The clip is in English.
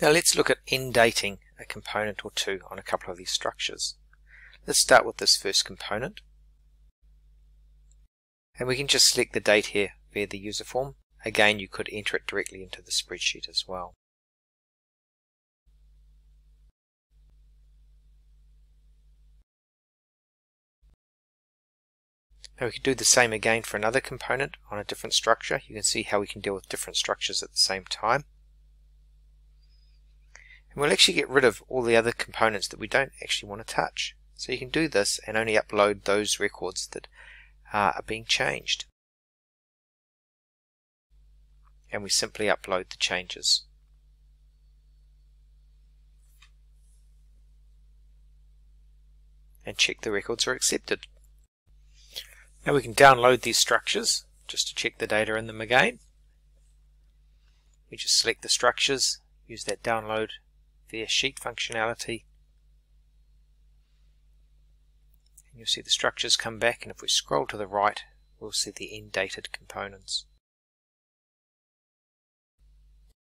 Now let's look at indating a component or two on a couple of these structures. Let's start with this first component. And we can just select the date here via the user form. Again, you could enter it directly into the spreadsheet as well. Now we can do the same again for another component on a different structure. You can see how we can deal with different structures at the same time. And we'll actually get rid of all the other components that we don't actually want to touch. So you can do this and only upload those records that are being changed. And we simply upload the changes. And check the records are accepted. Now we can download these structures just to check the data in them again. We just select the structures, use that download via sheet functionality. And you'll see the structures come back, and if we scroll to the right, we'll see the indated components.